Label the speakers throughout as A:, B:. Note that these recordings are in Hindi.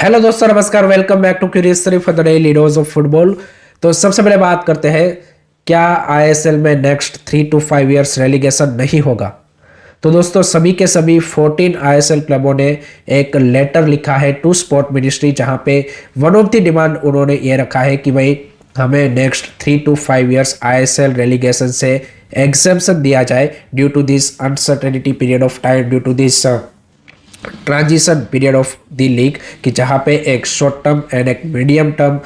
A: हेलो दोस्तों, नमस्कार। Welcome back to curious for the daily dose of football. तो सबसे पहले बात करते हैं, क्या आईएसएल में नेक्स्ट 3 to 5 इयर्स रेलीगेशन नहीं होगा। तो दोस्तों, सभी के सभी 14 आईएसएल क्लबों ने एक लेटर लिखा है टू स्पोर्ट मिनिस्ट्री, जहां पे वन ऑफ द डिमांड उन्होंने ये रखा है कि भाई हमें next 3 to 5 years ISL relegation से एग्जेम्पशन दिया जाए due to this uncertainty period of time, due to this transition period of the league, कि जहाँ पे एक शॉर्ट टर्म एंड एक मीडियम टर्म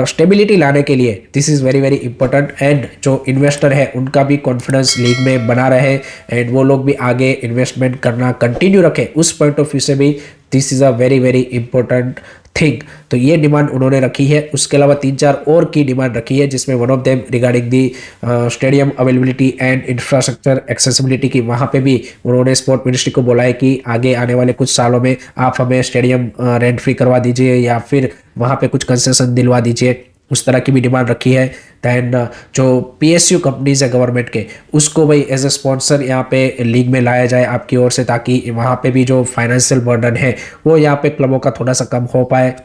A: स्टेबिलिटी लाने के लिए this is very very important. And जो इन्वेस्टर है उनका भी कॉन्फिडेंस लीग में बना रहे एंड वो लोग भी आगे इन्वेस्टमेंट करना कंटिन्यू रखें, उस पॉइंट ऑफ व्यू से भी this is a very very important thing. तो ये डिमांड उन्होंने रखी है। उसके अलावा 3-4 और की डिमांड रखी है, जिसमें one of them regarding the stadium availability and infrastructure accessibility की। वहाँ पे भी उन्होंने स्पोर्ट मिनिस्ट्री को बोला है कि आगे आने वाले कुछ सालों में आप हमें स्टेडियम रेंट फ्री करवा दीजिए या फिर वहाँ पे कुछ कंसेशन दिलवा दीजिए, उस तरह की भी डिमांड रखी है। दैन जो पीएसयू कंपनीज है गवर्नमेंट के, उसको भाई एज ए स्पॉन्सर यहाँ पे लीग में लाया जाए आपकी ओर से, ताकि वहाँ पे भी जो फाइनेंशियल बर्डन है वो यहाँ पे क्लबों का थोड़ा सा कम हो पाए।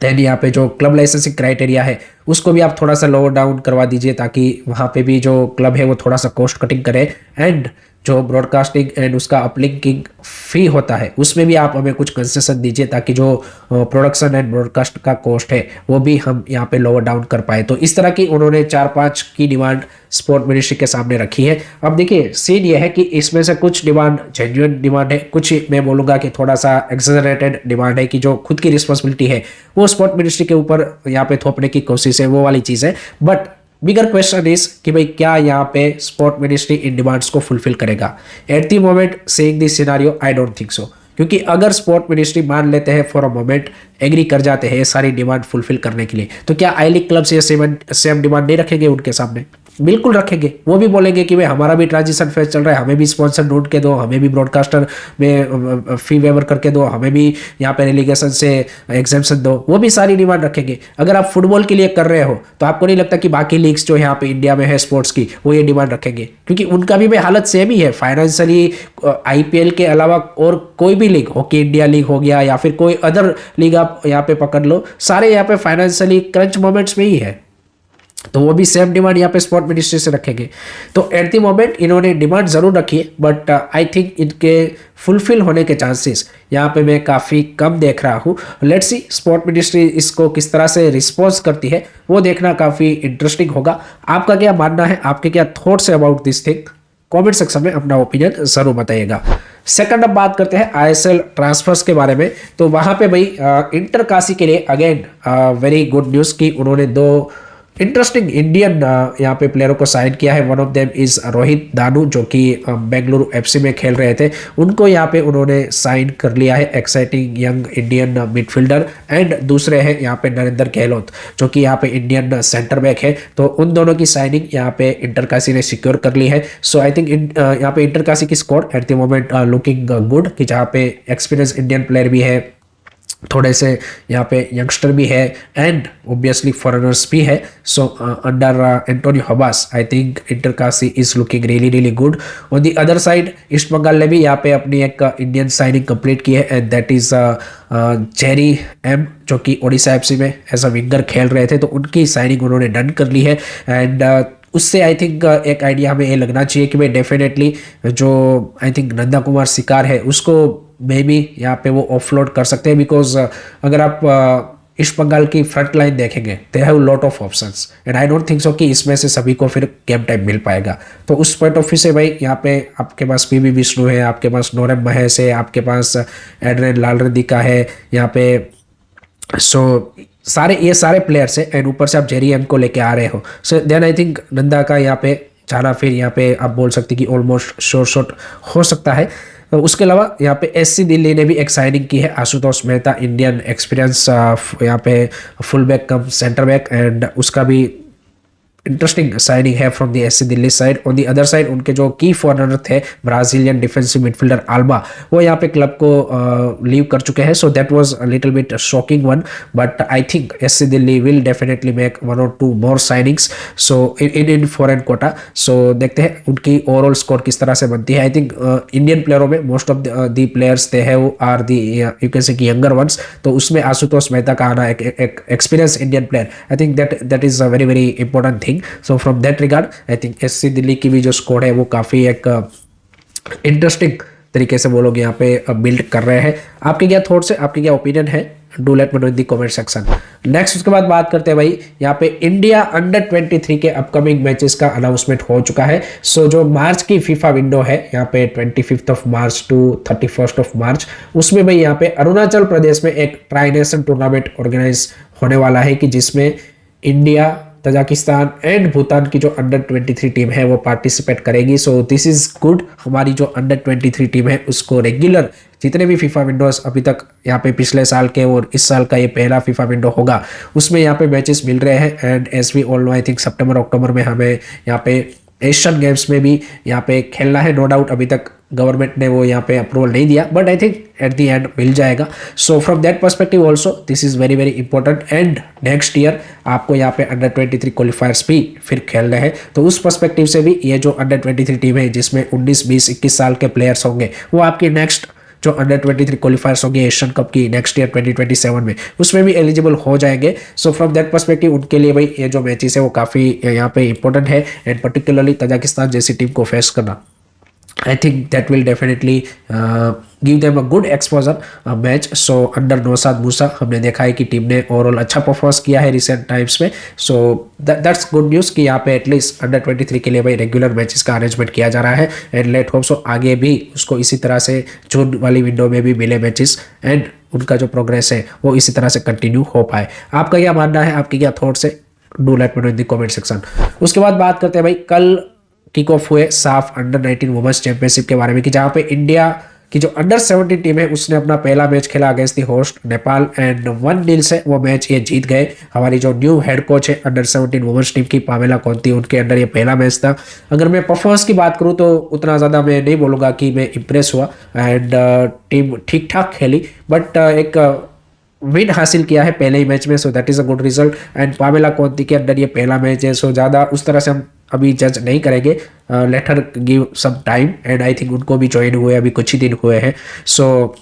A: दैन यहाँ पे जो क्लब लाइसेंसिंग क्राइटेरिया है उसको भी आप थोड़ा सा लोअर डाउन करवा दीजिए, ताकि वहाँ पे भी जो क्लब है वो थोड़ा सा कॉस्ट कटिंग करे। एंड जो ब्रॉडकास्टिंग एंड उसका अपलिंकिंग फी होता है उसमें भी आप हमें कुछ कंसेशन दीजिए, ताकि जो प्रोडक्शन एंड ब्रॉडकास्ट का कॉस्ट है वो भी हम यहाँ पे लोअर डाउन कर पाए। तो इस तरह की उन्होंने 4-5 की डिमांड स्पोर्ट मिनिस्ट्री के सामने रखी है। अब देखिए, सीन ये है कि इसमें से कुछ डिमांड जेन्युइन डिमांड है, कुछ मैं बोलूँगा कि थोड़ा सा एक्सेजरेटेड डिमांड है, कि जो खुद की रिस्पॉन्सिबिलिटी है वो स्पोर्ट मिनिस्ट्री के ऊपर यहाँ पे थोपने की कोशिश है, वो वाली चीज़ है। बट बिगर क्वेश्चन इज कि भाई क्या यहाँ पे स्पोर्ट मिनिस्ट्री इन डिमांड्स को फुलफिल करेगा। At the moment saying this scenario, I don't think so. क्योंकि अगर स्पोर्ट मिनिस्ट्री मान लेते हैं फॉर अ मोमेंट, एग्री कर जाते हैं सारी डिमांड फुलफिल करने के लिए, तो क्या आई लीग क्लब से सेम डिमांड नहीं रखेंगे उनके सामने? बिल्कुल रखेंगे। वो भी बोलेंगे कि भाई हमारा भी ट्रांजिशन फेज चल रहा है, हमें भी स्पॉन्सर ढूंढ के दो, हमें भी ब्रॉडकास्टर में फी वेवर करके दो, हमें भी यहाँ पे रिलीगेशन से एग्जेम्पशन दो। वो भी सारी डिमांड रखेंगे। अगर आप फुटबॉल के लिए कर रहे हो तो आपको नहीं लगता कि बाकी लीग्स जो यहाँ पे इंडिया में है स्पोर्ट्स की, वो ये डिमांड रखेंगे? क्योंकि उनका भी भाई हालत सेम ही है फाइनेंशियली। आईपीएल के अलावा और कोई भी लीग, हॉकी इंडिया लीग हो गया या फिर कोई अदर लीग आप यहाँ पे पकड़ लो, सारे यहाँ पे फाइनेंशियली क्रंच मोमेंट्स में ही है। तो वो भी सेम डिमांड यहाँ पे स्पोर्ट मिनिस्ट्री से रखेंगे। तो एट द मोमेंट इन्होंने डिमांड जरूर रखी है, बट आई थिंक इनके फुलफिल होने के चांसेस यहाँ पे मैं काफ़ी कम देख रहा हूँ। लेट्स सी स्पोर्ट मिनिस्ट्री इसको किस तरह से रिस्पॉन्स करती है, वो देखना काफ़ी इंटरेस्टिंग होगा। आपका क्या मानना है, आपके क्या थॉट्स है about this thing? Comment section में अपना ओपिनियन जरूर बताइएगा। सेकंड, अब बात करते हैं आईएसएल ट्रांसफर्स के बारे में। तो वहाँ पे भाई इंटर काशी के लिए अगेन वेरी गुड न्यूज़ कि उन्होंने 2 इंटरेस्टिंग इंडियन यहाँ पे प्लेयरों को साइन किया है। One of them is Rohit Danu, जो कि बेंगलुरु एफसी में खेल रहे थे, उनको यहाँ पे उन्होंने साइन कर लिया है। Exciting young Indian midfielder. And दूसरे हैं यहाँ पे नरेंद्र गहलोत, जो कि यहाँ पे इंडियन सेंटर बैक है। तो उन दोनों की साइनिंग यहाँ पे इंटरकाशी ने सिक्योर कर ली है। सो आई थिंक यहाँ पे इंटरकाशी की squad at the moment looking good, कि जहाँ पे एक्सपीरियंस इंडियन प्लेयर भी है, थोड़े से यहाँ पे यंगस्टर भी है एंड ऑब्वियसली फॉरेनर्स भी है। So under Antonio Habas I think Inter Kashi is looking really really good. On the other side East Bengal ने भी यहाँ पे अपनी एक इंडियन साइनिंग कंप्लीट की है, and that is Jerry M, जो कि ओडिशा एफसी में एज अ विंगर खेल रहे थे। तो उनकी साइनिंग उन्होंने डन कर ली है। एंड उससे आई थिंक एक आइडिया हमें ये लगना चाहिए कि भाई डेफिनेटली जो आई थिंक नंदा कुमार सिकार है उसको मे बी यहाँ पे वो ऑफलोड कर सकते हैं। बिकॉज अगर आप ईस्ट बंगाल की फ्रंट लाइन देखेंगे, they have lot of options and I don't think so कि इसमें से सभी को फिर गेम टाइम मिल पाएगा। तो उस पॉइंट ऑफ व्यू से भाई यहाँ पे आपके पास पीवी विष्णु है, आपके पास नोरेम महेश है, आपके पास एड्रियन लालरेड्डी है यहाँ पे। सो ये सारे प्लेयर्स है एंड ऊपर से आप जेरी एम को लेके आ रहे हो। So then I think Nanda का यहाँ पे जाना फिर यहाँ पे आप बोल सकते कि ऑलमोस्ट श्योर शॉट हो सकता है। तो उसके अलावा यहाँ पे एससी दिल्ली ने भी एक साइनिंग की है, आशुतोष मेहता, इंडियन एक्सपीरियंस यहाँ पे full back come centre back, and उसका भी इंटरेस्टिंग साइनिंग है from the SC Delhi side. On the other side उनके जो की फॉरनर थे ब्राजीलियन डिफेंसिव मिडफील्डर आल्बा, वो यहाँ पे क्लब को लीव कर चुके हैं। So that was a little bit shocking one, but I think SC Delhi will definitely make 1 or 2 more signings so in foreign quota. So देखते हैं उनकी ओवरऑल स्कोर किस तरह से बनती है। आई थिंक इंडियन प्लेयरों में most of the players they have are the you can say younger ones, तो उसमें आशुतोष मेहता का आना एक experience Indian player, I think that is a very very important thing. So from that regard I think SC Delhi की भी जो स्कोर है वो काफ़ी एक इंटरेस्टिंग तरीके से वो लोग यहाँ पे बिल्ड कर रहे हैं। आपके क्या थॉट्स है, आपके क्या ओपिनियन है, do let me know in the comment section. Next उसके बाद बात करते हैं भाई, यहाँ पे इंडिया अंडर 23 के अपकमिंग मैचेस का अनाउंसमेंट हो चुका है। सो जो मार्च की फीफा विंडो है यहाँ पे 25 मार्च टू 31 मार्च, उसमें भाई यहाँ पे अरुणाचल प्रदेश में एक ट्राई नेशन टूर्नामेंट ऑर्गेनाइज होने वाला है कि जिसमें इंडिया, तजाकिस्तान एंड भूटान की जो अंडर 23 टीम है वो पार्टिसिपेट करेगी। सो दिस इज गुड, हमारी जो अंडर 23 टीम है उसको रेगुलर जितने भी फीफा विंडोज अभी तक यहाँ पे पिछले साल के और इस साल का ये पहला फीफा विंडो होगा उसमें यहाँ पे मैचेस मिल रहे हैं। And as we all know I think September October में हमें यहाँ पे एशियन गेम्स में भी यहाँ पे खेलना है। नो डाउट अभी तक गवर्नमेंट ने वो यहाँ पे अप्रूवल नहीं दिया, but I think at the end मिल जाएगा। So from that perspective also this is very very important. And next year आपको यहाँ पे अंडर 23 क्वालिफायर्स भी फिर खेलने हैं, तो उस पर्सपेक्टिव से भी ये जो अंडर 23 टीम है जिसमें 19, 20, 21 साल के प्लेयर्स होंगे वो आपकी नेक्स्ट जो अंडर 23 क्वालिफायर्स होंगे एशियन कप की नेक्स्ट ईयर 2027 में, उसमें भी एलिजिबल हो जाएंगे। सो फ्रॉम दैट पर्सपेक्टिव उनके लिए भाई ये जो मैचेस है वो काफ़ी यहाँ पे इंपॉर्टेंट है। एंड पर्टिकुलरली तजाकिस्तान जैसी टीम को फेस करना, I think that will definitely give them a good exposure match. So under Naushad Moosa हमने देखा है कि टीम ने ओवरऑल अच्छा परफॉर्मेंस किया है रिसेंट टाइम्स में। सो दैट्स गुड न्यूज़ कि यहाँ पे एटलीस्ट अंडर 23 के लिए भाई रेगुलर मैचेस का अरेंजमेंट किया जा रहा है। एंड लेट होप सो आगे भी उसको इसी तरह से जून वाली विंडो में भी मिले मैचेस एंड उनका जो प्रोग्रेस है वो इसी तरह से कंटिन्यू हो पाए। आपका क्या मानना है, आपके क्या थॉट्स है, do let me know in the comment section. उसके बाद बात करते हैं भाई कल किक ऑफ हुए साफ अंडर 19 वुमेन्स चैंपियनशिप के बारे में कि जहाँ पे इंडिया की जो अंडर 17 टीम है उसने अपना पहला मैच खेला against the host Nepal and 1-0 से वो मैच ये जीत गए। हमारी जो न्यू हेड कोच है अंडर 17 वुमेन्स टीम की पामेला कोंती, उनके अंडर ये पहला मैच था। अगर मैं परफॉर्मेंस की बात करूँ तो उतना ज़्यादा मैं नहीं बोलूँगा कि मैं इम्प्रेस हुआ एंड टीम ठीक ठाक खेली, बट एक विन हासिल किया है पहले ही मैच में। So that is a good result. And Pamela Conti के अंडर ये पहला मैच है, सो ज़्यादा उस तरह से हम अभी जज नहीं करेंगे, let her give some time. And I think उनको भी ज्वाइन हुए अभी कुछ ही दिन हुए हैं। सो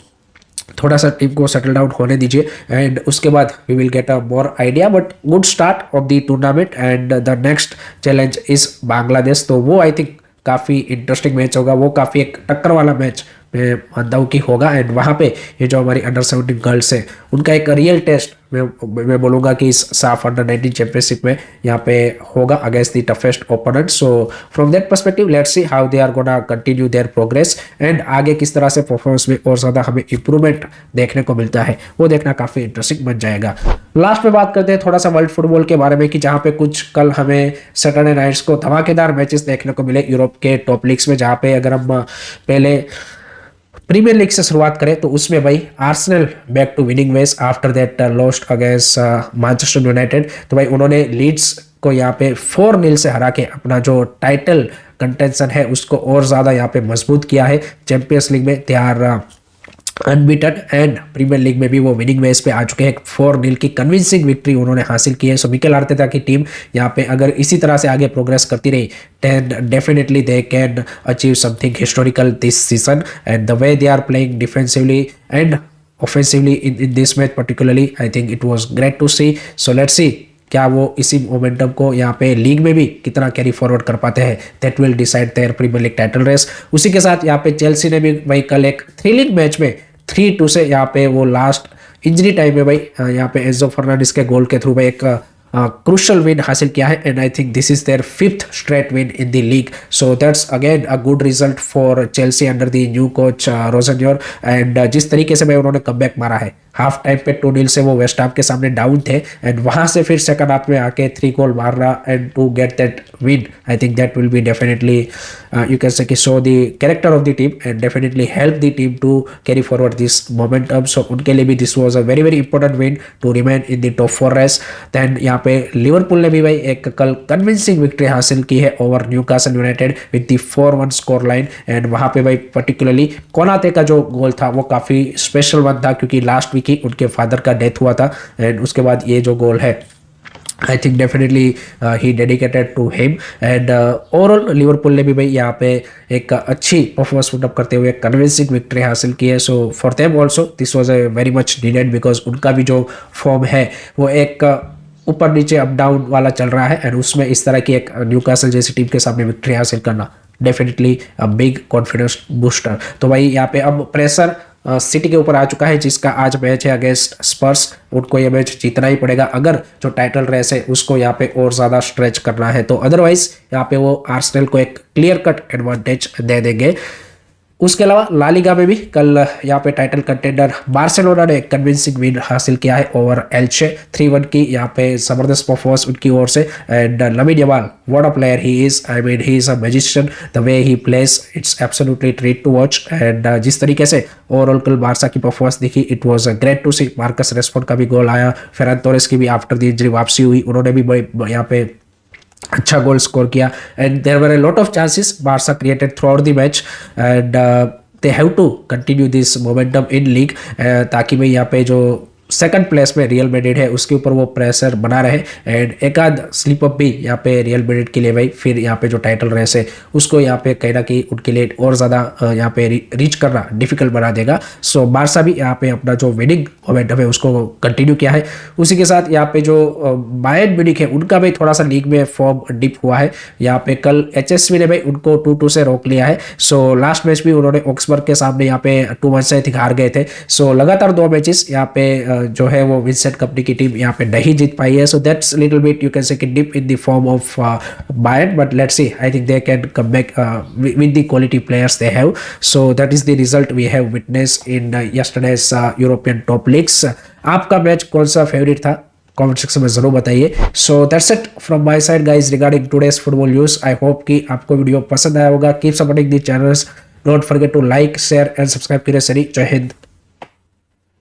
A: थोड़ा सा टीम को सेटल डाउन होने दीजिए एंड उसके बाद we will get a more idea. But good start of the tournament and the next challenge is Bangladesh, तो वो आई थिंक काफ़ी इंटरेस्टिंग मैच होगा, वो काफ़ी एक टक्कर वाला मैच मैं मानता हूँ कि होगा। एंड वहाँ पे ये जो हमारी अंडर 17 गर्ल्स है उनका एक रियल टेस्ट मैं बोलूँगा कि इस साफ अंडर 19 चैंपियनशिप में यहाँ पे होगा against the toughest opponent. So from that perspective let's see how they are gonna continue their progress and आगे किस तरह से परफॉर्मेंस में और ज़्यादा हमें इंप्रूवमेंट देखने को मिलता है वो देखना काफ़ी इंटरेस्टिंग बन जाएगा। लास्ट में बात करते हैं थोड़ा सा वर्ल्ड फुटबॉल के बारे में कि जहाँ पे कुछ कल हमें सैटरडे नाइट्स को धमाकेदार मैचेस देखने को मिले यूरोप के टॉप लीग्स में। जहाँ पे अगर हम पहले प्रीमियर लीग से शुरुआत करें तो उसमें भाई Arsenal back to winning ways after that lost against Manchester United. तो भाई उन्होंने लीड्स को यहाँ पे 4-0 से हरा के अपना जो टाइटल कंटेंशन है उसको और ज़्यादा यहाँ पे मजबूत किया है। चैंपियंस लीग में they are unbeaten and Premier League में भी वो विनिंग वेज पे आ चुके हैं। 4-0 की कन्विंसिंग विक्ट्री उन्होंने हासिल की है। सो मिकेल आर्टेटा की टीम यहाँ पे अगर इसी तरह से आगे प्रोग्रेस करती रही then definitely they can achieve something historical this season. And the way they are playing defensively and offensively in this match particularly, I think it was great to see. So let's see क्या वो इसी मोमेंटम को यहाँ पे लीग में भी कितना कैरी फॉरवर्ड कर पाते हैं। That will decide their Premier League title race. उसी के साथ यहाँ पे चेल्सी ने भी भाई कल एक थ्रिलिंग मैच में 3-2 से यहाँ पे वो लास्ट इंजरी टाइम में भाई यहाँ पे एंजो फर्नांडिस के गोल के थ्रू भाई एक क्रूशल विन हासिल किया है। And I think this is their 5th straight win in the league. So that's again a good result for Chelsea under the new coach Rosenior. And जिस तरीके से भाई उन्होंने कमबैक मारा है हाफ टाइम पे 2-0 से वो वेस्ट हाम के सामने डाउन थे एंड वहां से फिर सेकंड हाफ में आके 3 गोल मार रहा and to get that win, I think that will be definitely you can say कि show the character of the team and definitely help the team to carry forward this momentum. So उनके लिए भी this was a very very important win to remain in the top 4 race. Then यहाँ यहाँ पे लिवरपूल ने भी भाई एक कल कन्विंसिंग विक्ट्री हासिल की है over Newcastle United with the 4-1 score line. And वहाँ पे भाई पर्टिकुलरली कोनाते का जो गोल था वो काफ़ी स्पेशल वन था, क्योंकि लास्ट वीक ही उनके फादर का डेथ हुआ था। एंड उसके बाद ये जो गोल है आई थिंक डेफिनेटली ही dedicated to him. And overall Liverpool ने भी भाई यहाँ पे एक अच्छी परफॉर्मेंस पुटअप करते हुए कन्विंसिंग विक्ट्री हासिल की है। So for them also this was a very much needed, because उनका भी जो फॉर्म है वो एक ऊपर नीचे अप डाउन वाला चल रहा है। एंड उसमें इस तरह की एक न्यूकासल जैसी टीम के सामने विक्ट्री हासिल करना definitely a big confidence booster. तो भाई यहाँ पे अब प्रेशर सिटी के ऊपर आ चुका है, जिसका आज मैच है अगेंस्ट स्पर्स। उनको ये मैच जीतना ही पड़ेगा अगर जो टाइटल रेस है उसको यहाँ पे और ज़्यादा स्ट्रेच करना है। तो अदरवाइज यहाँ पे वो आर्सेनल को एक क्लियर कट एडवांटेज दे देंगे। उसके अलावा ला लीगा में भी कल यहाँ पे टाइटल कंटेंडर बार्सिलोना ने कन्विंसिंग विन हासिल किया है ओवर एल्चे 3-1 की। यहाँ पे जबरदस्त परफॉर्मेंस उनकी ओर से। And Lamine Yamal what a player he is, I mean he is a magician, the way he plays it's absolutely treat to watch. And जिस तरीके से ओवरऑल कल बारसा की परफॉर्मेंस दिखी, it was great to see. Marcus Rashford का भी गोल आया, फेरन तोरेस की भी आफ्टर द इंजरी वापसी हुई, उन्होंने भी यहाँ पे अच्छा गोल स्कोर किया। And there were a lot of chances Barca created throughout the match. And they have to continue this momentum in league, ताकि भाई यहाँ पे जो सेकंड प्लेस में रियल मैड्रिड है उसके ऊपर वो प्रेशर बना रहे। एंड एक आध स्लिप अप भी यहाँ पे रियल मैड्रिड के लिए भाई फिर यहाँ पे जो टाइटल रेस है उसको यहाँ पे कहीं ना कहीं उनके लिए और ज़्यादा यहाँ पे रीच करना डिफिकल्ट बना देगा। सो बारसा भी यहाँ पे अपना जो विनिंग मोमेंटम है उसको कंटिन्यू किया है। उसी के साथ यहाँ पे जो बायर्न म्यूनिख है उनका भाई थोड़ा सा लीग में फॉर्म डिप हुआ है। यहाँ पे कल HSV ने भाई उनको 2-2 से रोक लिया है। सो लास्ट मैच भी उन्होंने ऑक्सबर्ग के सामने यहाँ पे 2-1 से हार गए थे। सो लगातार 2 मैचेस यहाँ पे जो है वो विंसेंट कंपनी की टीम यहाँ पे नहीं जीत पाई है। So that's little bit you can say dip in the form of Bayern, but let's see, I think they can come back with the quality players they have. So that is the result we have witness in yesterday's European top leagues. आपका मैच कौन सा फेवरेट था कमेंट सेक्शन में जरूर बताइए। So that's it from my side guys regarding today's football news. I hope कि आपको वीडियो पसंद आया होगा। Keep supporting the channels, don't forget to like share and subscribe करिए। सरी, जय हिंद,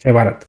A: जय भारत।